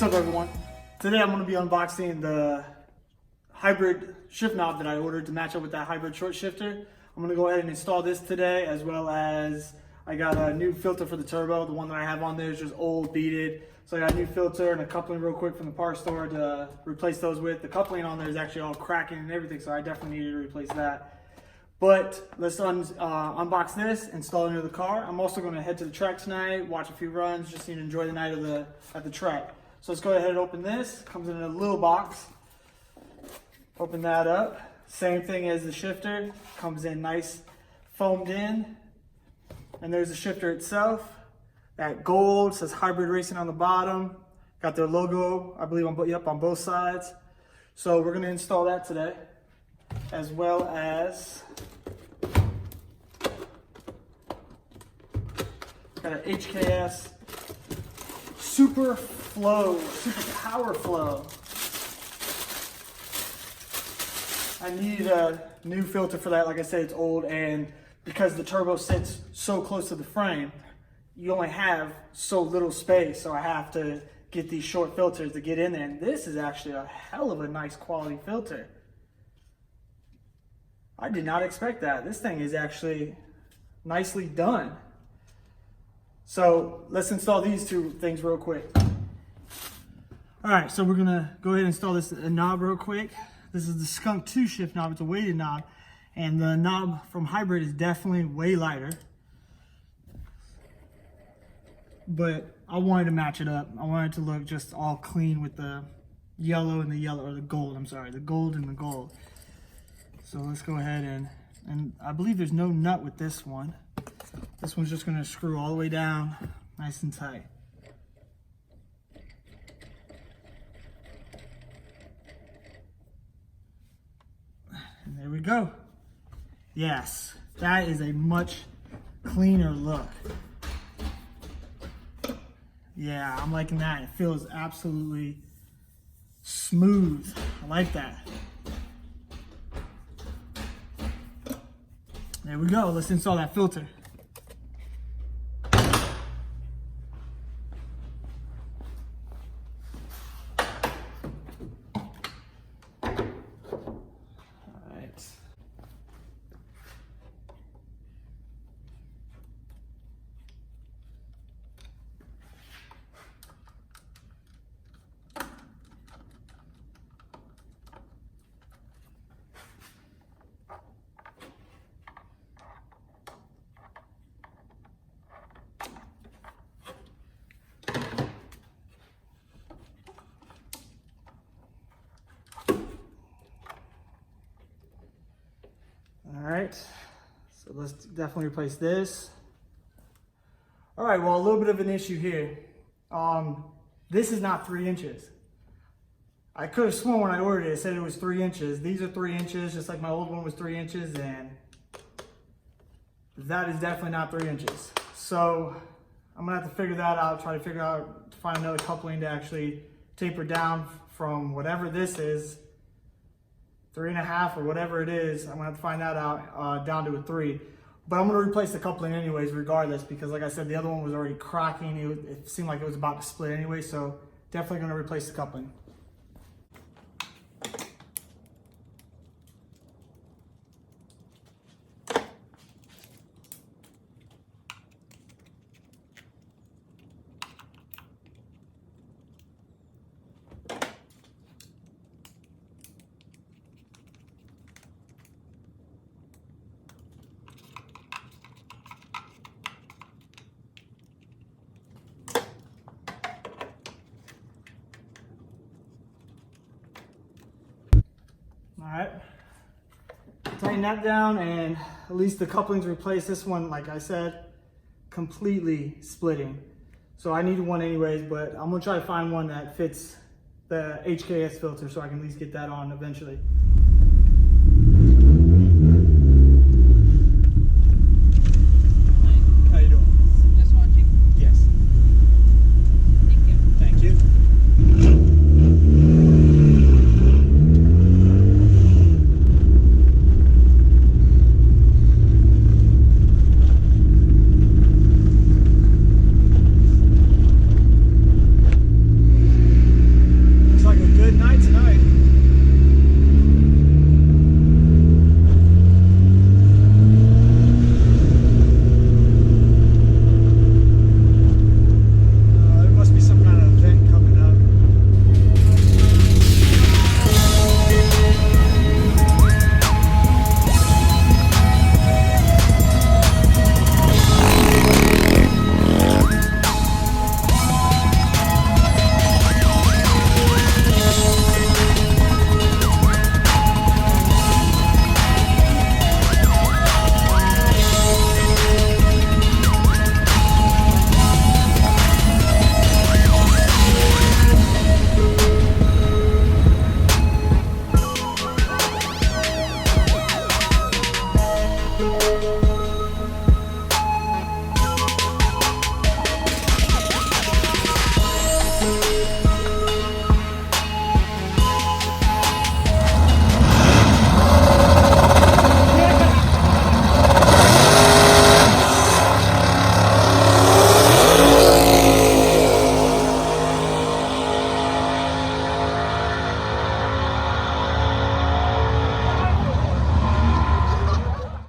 What's up, everyone? Today I'm going to be unboxing the hybrid shift knob that I ordered to match up with that hybrid short shifter. I'm going to go ahead and install this today, as well as I got a new filter for the turbo. The one that I have on there is just old, beaded. So I got a new filter and a coupling real quick from the parts store to replace those with. The coupling on there is actually all cracking and everything, so I definitely needed to replace that. But let's unbox this, install it into the car. I'm also going to head to the track tonight, watch a few runs, just to enjoy the night at the track. So let's go ahead and open this. Comes in a little box. Open that up. Same thing as the shifter. Comes in nice foamed in. And there's the shifter itself. That gold says Hybrid Racing on the bottom. Got their logo, I believe, on both sides. So we're going to install that today, as well as got an HKS Super Power Flow. I need a new filter for that. Like I said, it's old, and because the turbo sits so close to the frame, you only have so little space, so I have to get these short filters to get in there. And this is actually a hell of a nice quality filter. I did not expect that. This thing is actually nicely done. So let's install these two things real quick. All right, so we're gonna go ahead and install this knob real quick. This is the Skunk 2 shift knob. It's a weighted knob, and the knob from Hybrid is definitely way lighter. But I wanted to match it up. I wanted it to look just all clean with the yellow and the yellow, or the gold, I'm sorry, the gold and the gold. So let's go ahead and I believe there's no nut with this one. This one's just gonna screw all the way down, nice and tight. And there we go. Yes, that is a much cleaner look. Yeah, I'm liking that. It feels absolutely smooth. I like that. There we go. Let's install that filter. All right, so let's definitely replace this. All right, well, a little bit of an issue here. This is not 3 inches. I could have sworn when I ordered it, it said it was 3 inches. These are 3 inches, just like my old one was 3 inches, and that is definitely not 3 inches. So I'm gonna have to figure that out, try to find another coupling to actually taper down from whatever this is, 3.5 or whatever it is. I'm gonna have to find that out, down to a 3. But I'm gonna replace the coupling anyways, regardless, because like I said, the other one was already cracking. It seemed like it was about to split anyway, so definitely gonna replace the coupling. All right, tighten that down, and at least the coupling's replaced. This one, like I said, completely splitting. So I needed one anyways, but I'm gonna try to find one that fits the HKS filter so I can at least get that on eventually.